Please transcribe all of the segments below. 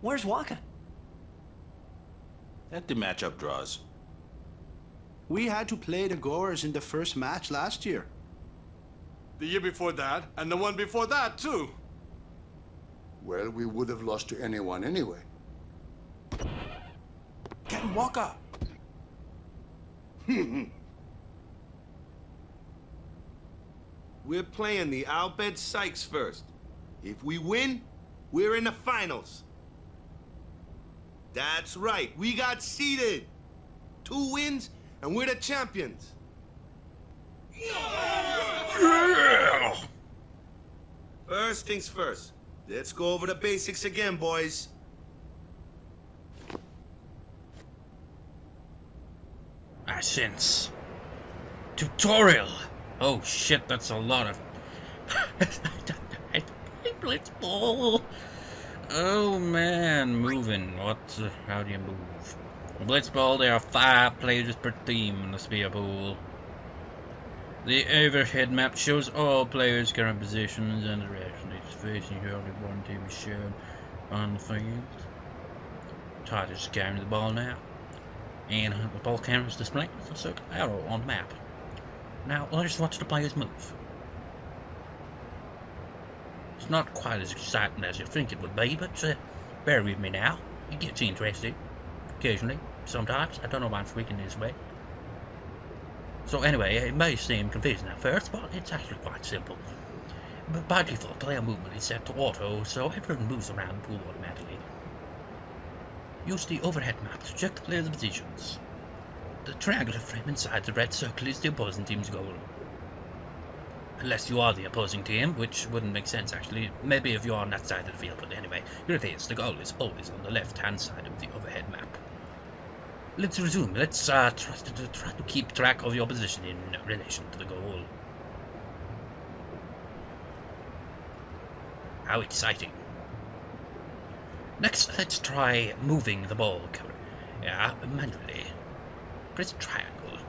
Where's Waka? Let the matchup draws. We had to play the Goers in the first match last year. The year before that, and the one before that, too. Well, we would have lost to anyone anyway. Get Waka! We're playing the Albed Sykes first. If we win, we're in the finals. That's right, we got seeded. 2 wins, and we're the champions. Yeah! First things first. Let's go over the basics again, boys. Since tutorial. Oh shit, that's a lot of Blitzball. Oh man, moving. How do you move? Blitzball, there are 5 players per team in the spear pool. The overhead map shows all players' current positions and direction each facing. Only one team is shown on the field. Tiger is carrying the ball now. And the ball camera is displaying a circle arrow on the map. Now let's watch the players move. It's not quite as exciting as you think it would be, but bear with me now. It gets interesting. Occasionally. Sometimes. I don't know why I'm freaking this way. So anyway, it may seem confusing at first, but it's actually quite simple. But by default, player movement is set to auto, so everyone moves around the pool automatically. Use the overhead map to check the players' positions. The triangular frame inside the red circle is the opposing team's goal. Unless you are the opposing team, which wouldn't make sense actually. Maybe if you are on that side of the field, but anyway, here it is. The goal is always on the left-hand side of the overhead map. Let's resume. Let's try to keep track of your position in relation to the goal. How exciting. Next, let's try moving the ball manually. Press triangle.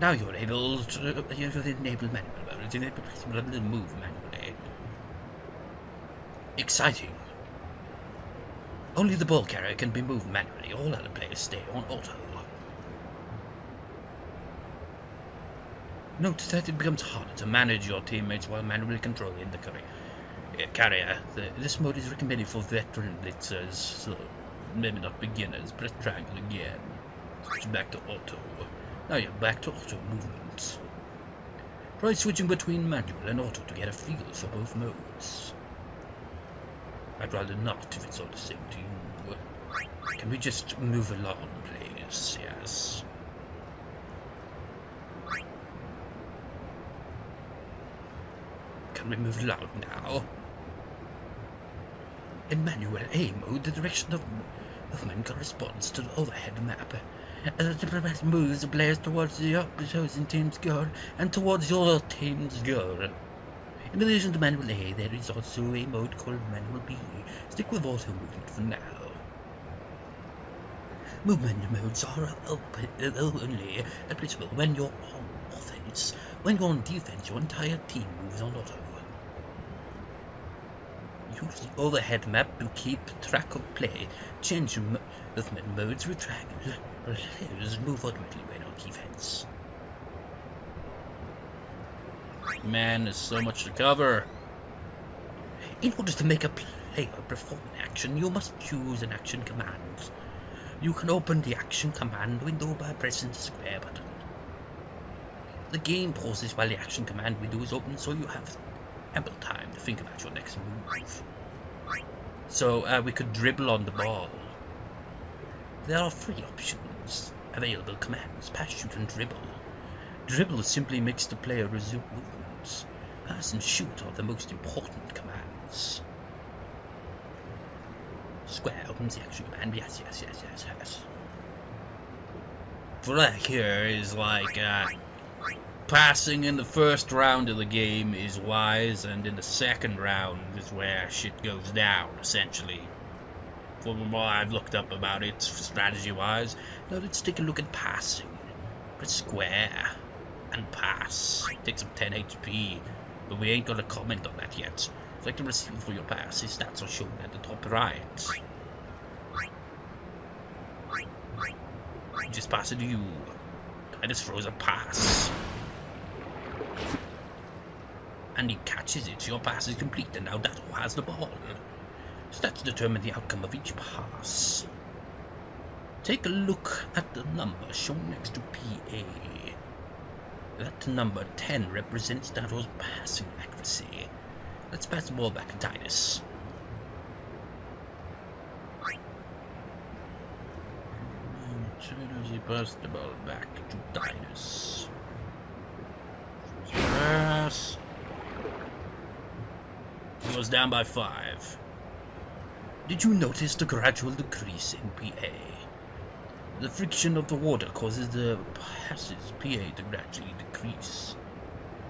Now you're able to enable manual move manually. Exciting. Only the ball carrier can be moved manually. All other players stay on auto. Note that it becomes harder to manage your teammates while manually controlling the carrier. This mode is recommended for veteran blitzers, so maybe not beginners. Press triangle again. Switch back to auto. Now you're back to auto movements. Try switching between manual and auto to get a feel for both modes. I'd rather not if it's all the same to you. Can we just move along, please? Yes. Can we move along now? In manual A mode, the direction of movement corresponds to the overhead map. As the press moves the players towards the opposing team's goal and towards your team's goal. In addition to manual A, there is also a mode called manual B. Stick with auto movement for now. Movement modes are only applicable when you're on offense. When you're on defense, your entire team moves on auto. Use the overhead map to keep track of play. Change movement modes with triangle. Players move automatically when on defense. Man, there's so much to cover. In order to make a player perform an action, you must choose an action command. You can open the action command window by pressing the square button. The game pauses while the action command window is open, so you have ample time to think about your next move. So we could dribble on the ball. There are 3 options. Available commands: pass, shoot, and dribble. Dribble simply makes the player resume movements. Pass and shoot are the most important commands. Square opens the action command. Yes. Flag here is like passing in the first round of the game is wise, and in the second round is where shit goes down, essentially. From what I've looked up about it, strategy-wise. Now let's take a look at passing. Press square and pass. Takes up 10 HP. but we ain't got a comment on that yet. If like to receive for your pass, his stats are shown at the top right. Just pass it to you. Titus throws a pass. And he catches it. Your pass is complete, and now Datto has the ball. Stats determine the outcome of each pass. Take a look at the number shown next to PA. That number 10 represents Datto's passing accuracy. Let's pass the ball back to Titus. He passed the ball back to Titus. Pass. He goes down by 5. Did you notice the gradual decrease in PA? The friction of the water causes the passes PA to gradually decrease.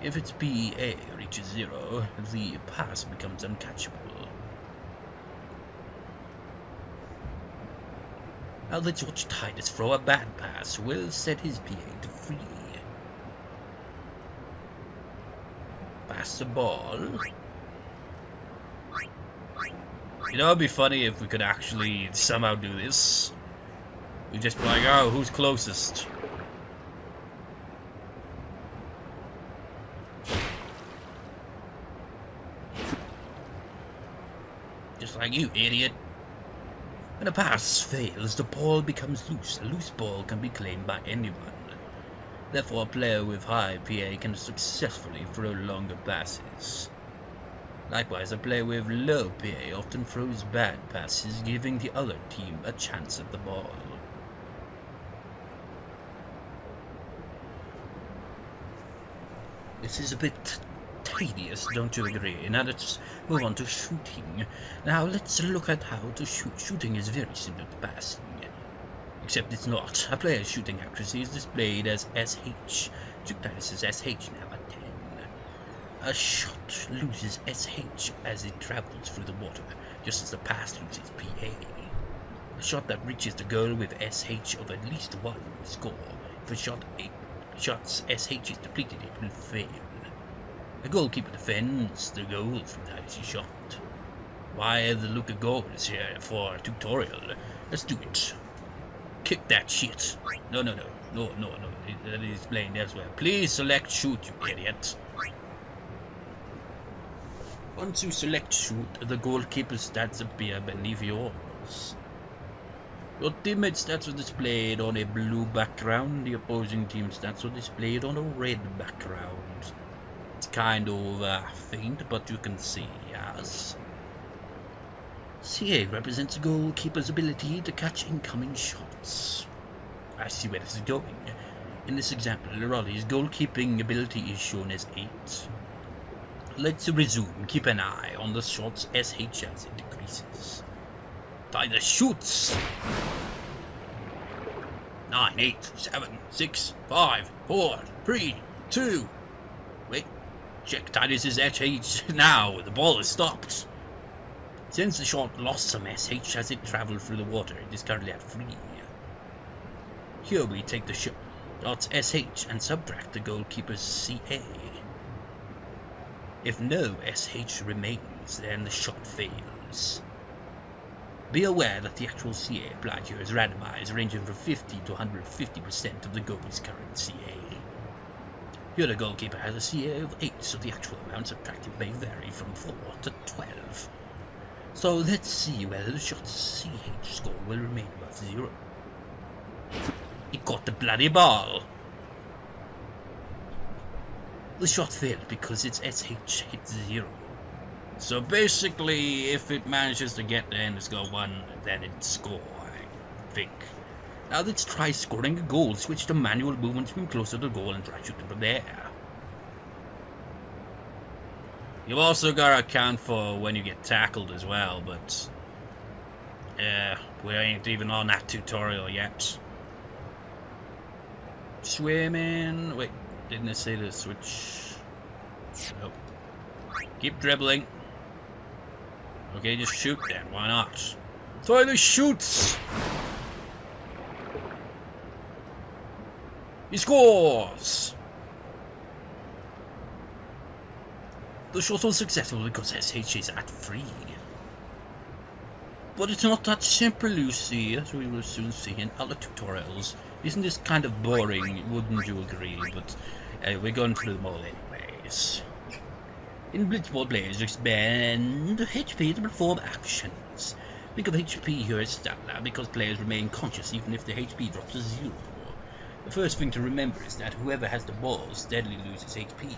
If its PA reaches 0, the pass becomes uncatchable. Now let's watch Titus throw a bad pass. Will set his PA to 3. Pass the ball. You know, it'd be funny if we could actually somehow do this. We just be like, oh, who's closest? Just like you, idiot. When a pass fails, the ball becomes loose. A loose ball can be claimed by anyone. Therefore, a player with high PA can successfully throw longer passes. Likewise, a player with low PA often throws bad passes, giving the other team a chance at the ball. This is a bit tedious, don't you agree? Now let's move on to shooting. Now let's look at how to shoot. Shooting is very similar to passing, except it's not. A player's shooting accuracy is displayed as SH. Titus is SH now at 10. A shot loses SH as it travels through the water, just as the pass loses PA. A shot that reaches the goal with SH of at least 1 will score. If a shot 8 shots SH is depleted, it will fail. The goalkeeper defends the goal from Titus' shot. Why the look at goals here for a tutorial? Let's do it. Kick that shit. No. That is explained elsewhere. Please select shoot, you idiot. Once you select shoot, the goalkeeper's stats appear beneath yours. Your teammate's stats are displayed on a blue background. The opposing team's stats are displayed on a red background. It's kind of faint, but you can see, yes. CA represents a goalkeeper's ability to catch incoming shots. I see where this is going. In this example, Raleigh's goalkeeping ability is shown as 8. Let's resume. Keep an eye on the shots SH as it decreases. Titus shoots! 9, 8, 7, 6, 5, 4, 3, 2. Wait, check Titus's SH now. The ball is stopped. Since the shot lost some SH as it traveled through the water, it is currently at 3. Here we take the shot's SH and subtract the goalkeeper's CA. If no SH remains, then the shot fails. Be aware that the actual CA applied here is randomized, ranging from 50 to 150% of the goalie's current CA. Here the goalkeeper has a CA of 8, so the actual amount subtracted may vary from 4 to 12. So let's see whether the shot's CH score will remain above 0. He caught the bloody ball. The shot failed because its SH hit 0. So basically, if it manages to get there and score 1, then it'd score, I think. Now let's try scoring a goal. Switch to manual movement, swim closer to the goal, and try shooting from there. You've also got to account for when you get tackled as well, but we ain't even on that tutorial yet. Swimming. Wait, didn't it say to switch? Nope. Keep dribbling. Okay, just shoot then. Why not? Titus shoots. He scores. The shot was successful because SH is at 3. But it's not that simple, Lucy, as we will soon see in other tutorials. Isn't this kind of boring, wouldn't you agree? But we're going through them all anyways. In Blitzball, players expend HP to perform actions. Think of HP here as stamina, because players remain conscious even if the HP drops to 0. The first thing to remember is that whoever has the ball steadily loses HP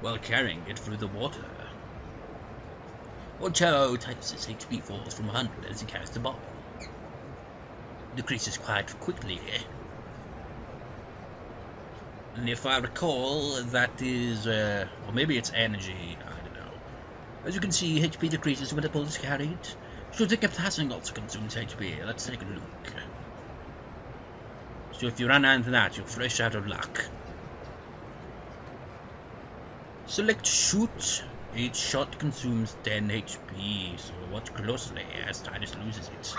while carrying it through the water. Watch how Titus's HP falls from 100 as he carries the ball. Decreases quite quickly. And if I recall, that is, or maybe it's energy, I don't know. As you can see, HP decreases when the ball is carried. Shooting and passing also consumes HP. Let's take a look. So if you run into that, you're fresh out of luck. Select shoot. Each shot consumes 10 HP, so watch closely as Titus loses it.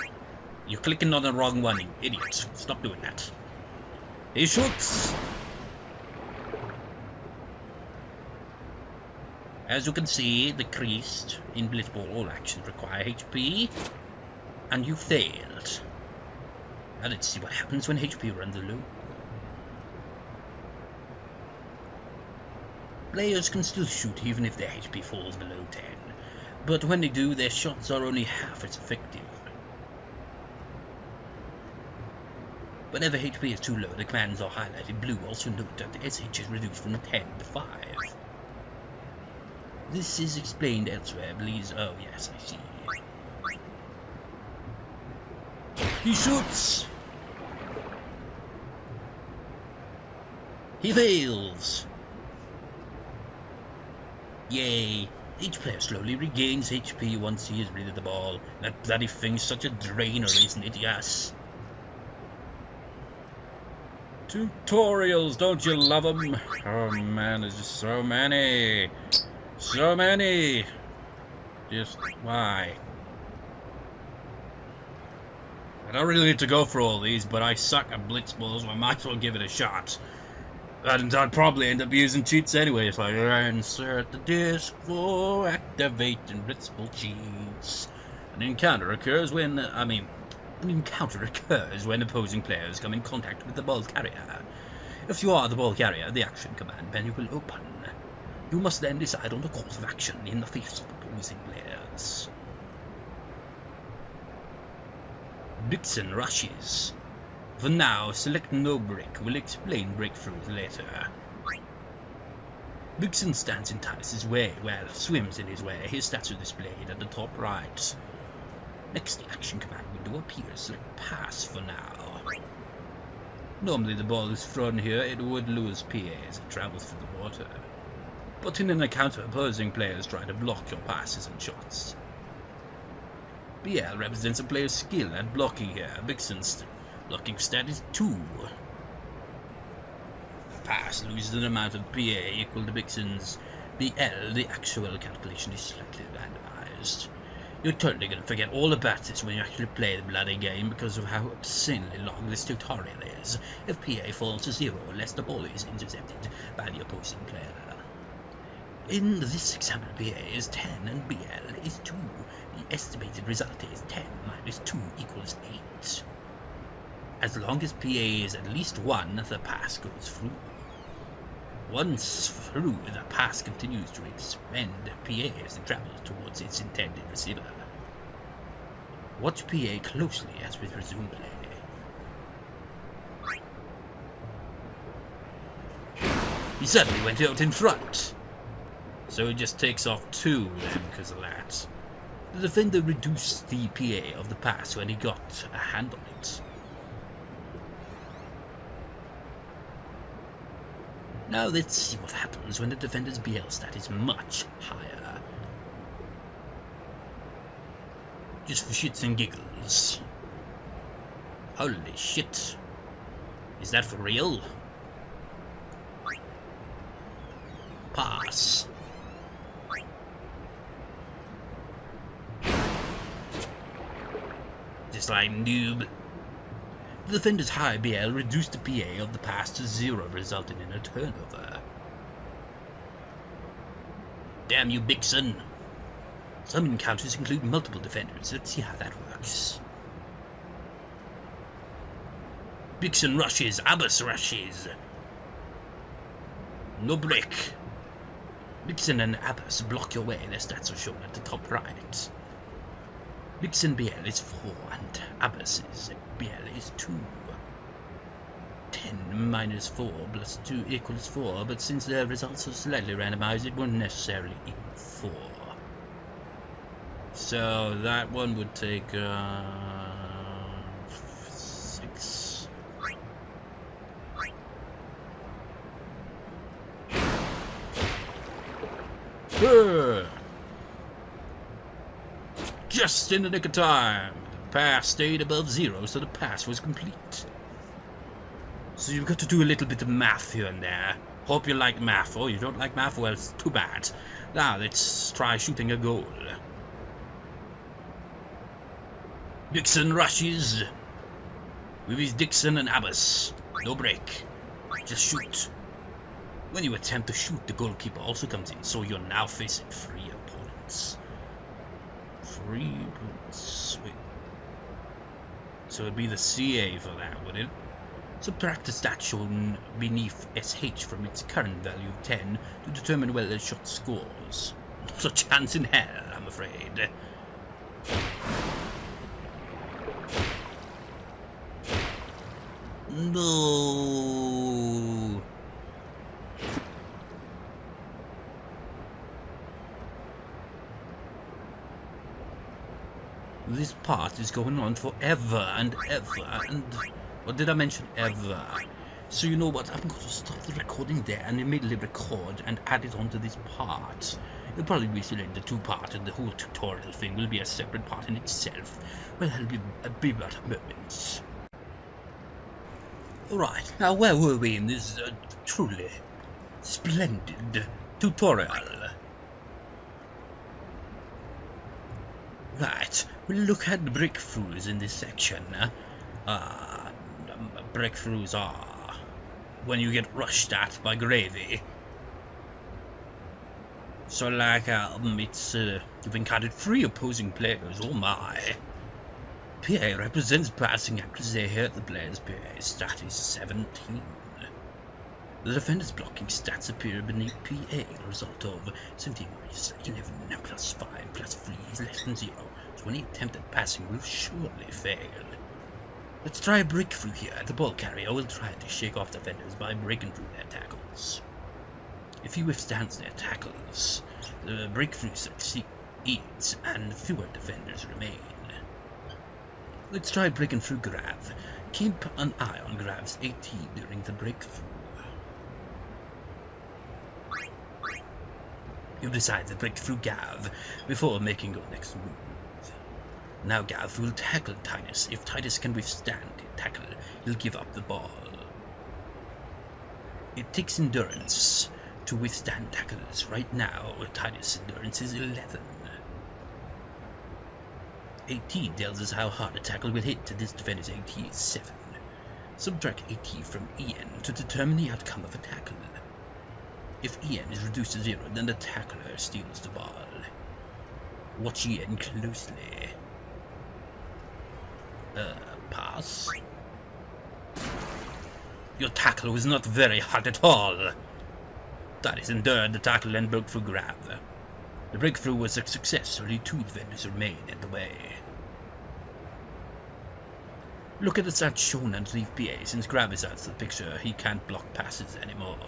You're clicking on the wrong one, you idiot. Stop doing that. He shoots! As you can see, decreased. In Blitzball, all actions require HP, and you failed. Now let's see what happens when HP runs low. Players can still shoot even if their HP falls below 10, but when they do, their shots are only half as effective. Whenever HP is too low, the commands are highlighted blue. Also note that the SH is reduced from 10 to 5. This is explained elsewhere, please. Oh yes, I see. He shoots! He fails! Yay! Each player slowly regains HP once he is rid of the ball. That bloody thing's such a drainer, isn't it? Yes. Tutorials, don't you love them? Oh man, there's just so many. So many. Just why? I don't really need to go for all these, but I suck at Blitzball, so I might as well give it a shot. And I'd probably end up using cheats anyway if I insert the disc for activating Blitzball cheats. An encounter occurs when, opposing players come in contact with the ball carrier. If you are the ball carrier, the action command menu will open. You must then decide on the course of action in the face of opposing players. Dixon rushes. For now, select no break. We'll explain breakthroughs later. Dixon stands in Titus's way, well, swims in his way. His stats are displayed at the top right. Next, the action command window appears. Select pass for now. Normally the ball is thrown here, it would lose PA as it travels through the water. But in an encounter, opposing players try to block your passes and shots. BL represents a player's skill at blocking here. Dixon's blocking stat is 2. Pass loses an amount of PA equal to Dixon's BL. The actual calculation is slightly randomized. You're totally gonna forget all about this when you actually play the bloody game because of how obscenely long this tutorial is. If PA falls to 0 unless the ball is intercepted by the opposing player. In this example, PA is 10 and BL is 2. The estimated result is 10 minus 2 equals 8. As long as PA is at least 1, the pass goes through. Once through, the pass continues to expend PA as it travels towards its intended receiver. Watch PA closely as we resume play. He suddenly went out in front. So he just takes off 2 then because of that. The defender reduced the PA of the pass when he got a hand on it. Now let's see what happens when the defender's BL stat is much higher. Just for shits and giggles. Holy shit. Is that for real? Pass. Just like noob. The defender's high BL reduced the PA of the pass to 0, resulting in a turnover. Damn you, Bixen. Some encounters include multiple defenders. Let's see how that works. Bixen rushes, Abbas rushes. No break. Bixen and Abbas block your way. Their stats are shown at the top right. Bixen BL is 4 and Abbas's BL is 2. 10 minus 4 plus 2 equals 4, but since the results are slightly randomized, it won't necessarily equal 4. So that one would take 6. Just in the nick of time. The pass stayed above 0, so the pass was complete. So you've got to do a little bit of math here and there. Hope you like math. Oh, you don't like math? Well, it's too bad. Now, let's try shooting a goal. Dixon rushes with his Dixon and Abbas. No break. Just shoot. When you attempt to shoot, the goalkeeper also comes in, so you're now facing 3 opponents. 3 opponents. Wait. So it'd be the CA for that, would it? Subtract the stat shown beneath SH from its current value of 10 to determine whether the shot scores. Not a chance in hell, I'm afraid. No. This part is going on forever and ever and... Or did I mention ever? So you know what, I'm going to stop the recording there and immediately record and add it onto this part. It'll probably be split into 2 parts and the whole tutorial thing will be a separate part in itself. Well, that'll be about a moment. Alright, now where were we in this truly splendid tutorial? Right, we'll look at the breakthroughs in this section. Breakthroughs are when you get rushed at by gravy. So like it's you've encountered 3 opposing players. Oh my. PA represents passing accuracy here. The player's PA stat is 17. The defender's blocking stats appear beneath PA. The result of 17 minus 11 plus 5 plus 3 is less than 0. So any attempt at passing will surely fail. Let's try a breakthrough here. The ball carrier will try to shake off defenders by breaking through their tackles. If he withstands their tackles, the breakthrough succeeds and fewer defenders remain. Let's try breaking through Grav. Keep an eye on Grav's AT during the breakthrough. You decide to break through Gav before making your next move. Now Gav will tackle Titus. If Titus can withstand the tackle, he'll give up the ball. It takes endurance to withstand tackles. Right now, Titus' endurance is 11. AT tells us how hard a tackle will hit. This defender's AT is 7. Subtract AT from EN to determine the outcome of a tackle. If EN is reduced to 0, then the tackler steals the ball. Watch EN closely. Pass. Your tackle was not very hard at all. Titus endured the tackle and broke through Grav. The breakthrough was a success. Only 2 defenders remained in the way. Look at the stats shown underneath PA. Since Grav is out of the picture, he can't block passes anymore.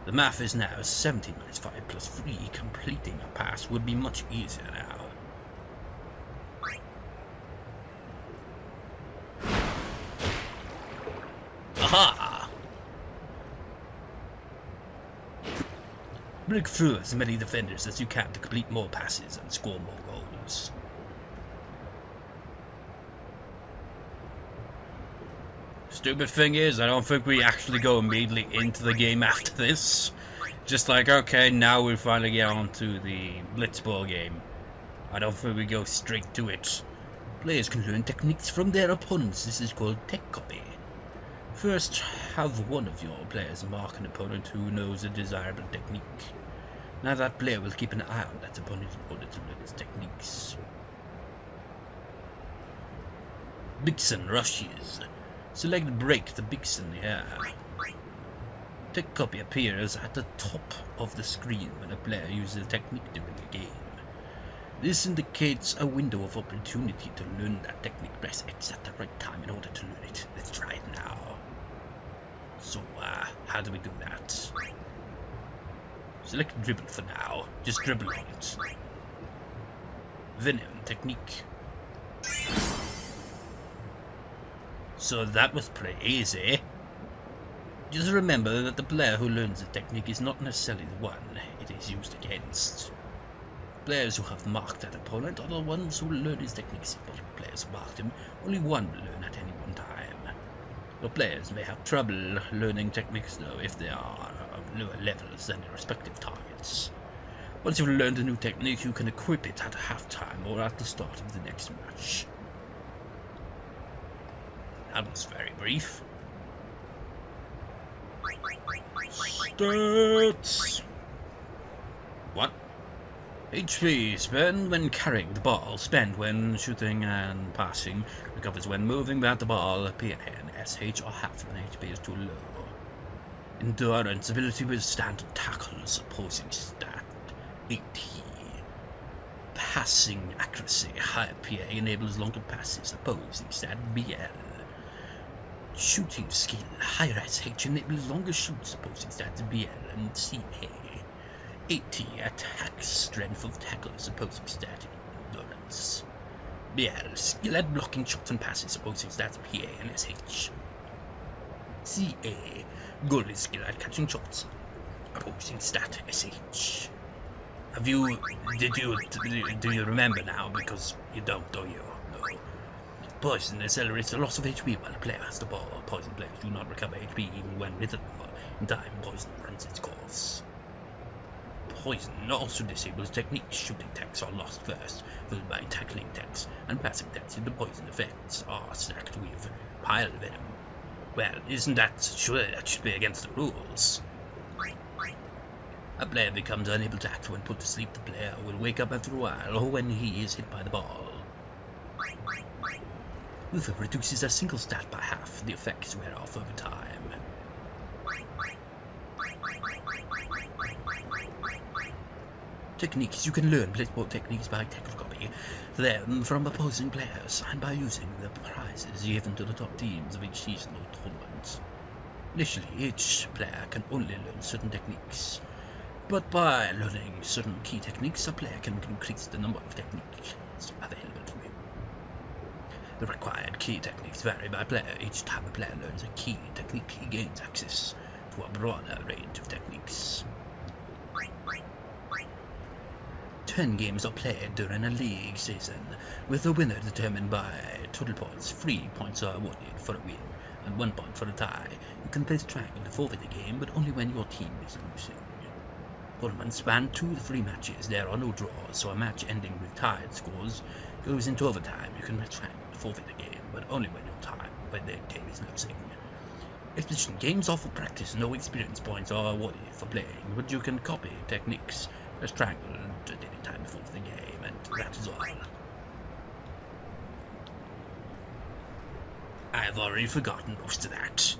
The math is now 17 minus 5 plus 3. Completing a pass would be much easier now. Aha! Break through as many defenders as you can to complete more passes and score more goals. Stupid thing is, I don't think we actually go immediately into the game after this. Just like, okay, now we'll finally get on to the Blitzball game. I don't think we go straight to it. Players can learn techniques from their opponents. This is called tech copy. First, have one of your players mark an opponent who knows a desirable technique. Now that player will keep an eye on that opponent in order to learn his techniques. Bixen rushes. Select break the Bixen here. Tech copy appears at the top of the screen when a player uses a technique during a game. This indicates a window of opportunity to learn that technique. Press X at the right time in order to learn it. Let's try it now. So, how do we do that? Select dribble for now. Just dribble on it. Venom technique. So that was pretty easy. Just remember that the player who learns the technique is not necessarily the one it is used against. Players who have marked that opponent are the ones who learn his techniques. But players who marked him, only one will learn at any one time. The players may have trouble learning techniques though if they are of lower levels than their respective targets. Once you've learned a new technique, you can equip it at halftime or at the start of the next match. That was very brief. Stats. What? HP, spend when carrying the ball, spend when shooting and passing, recovers when moving without the ball, PN, SH or half when HP is too low. Endurance, ability to withstand tackles, opposing stat, 80. Passing accuracy, higher PA enables longer passes, opposing stat, BL. Shooting skill, higher SH enables longer shoots, opposing stats, BL and CA. 80 attack strength of tackles, opposing stat, endurance. BL, skill at blocking shots and passes, opposing stats, PA and SH. CA, goalie skill at catching shots, opposing stat, SH. Do you remember now? Because you don't, do you? No. Poison accelerates the loss of HP while the player has the ball. Poison players do not recover HP even when with the ball. In time, poison runs its course. Poison also disables techniques. Shooting attacks are lost first, followed by tackling attacks, and passing attacks in the poison effects are stacked with pile venom. Well, isn't that sure that should be against the rules? A player becomes unable to act when put to sleep. The player will wake up after a while or when he is hit by the ball. Luther reduces a single stat by half. The effects wear off over time. Techniques. You can learn Blitzball techniques by copy them from opposing players and by using the prizes given to the top teams of each season or tournament. Initially, each player can only learn certain techniques, but by learning certain key techniques, a player can increase the number of techniques available to him. The required key techniques vary by player. Each time a player learns a key technique, he gains access to a broader range of techniques. 10 games are played during a league season, with the winner determined by total points. 3 points are awarded for a win, and 1 point for a tie. You can place a triangle to forfeit the game, but only when your team is losing. Tournaments span 2 to 3 matches. There are no draws, so a match ending with tied scores goes into overtime. You can place a triangle to forfeit the game, but only when the team is losing. Exhibition games offer practice. No experience points are awarded for playing, but you can copy techniques. Press triangle at any time before the game, and that is all. I've already forgotten most of that.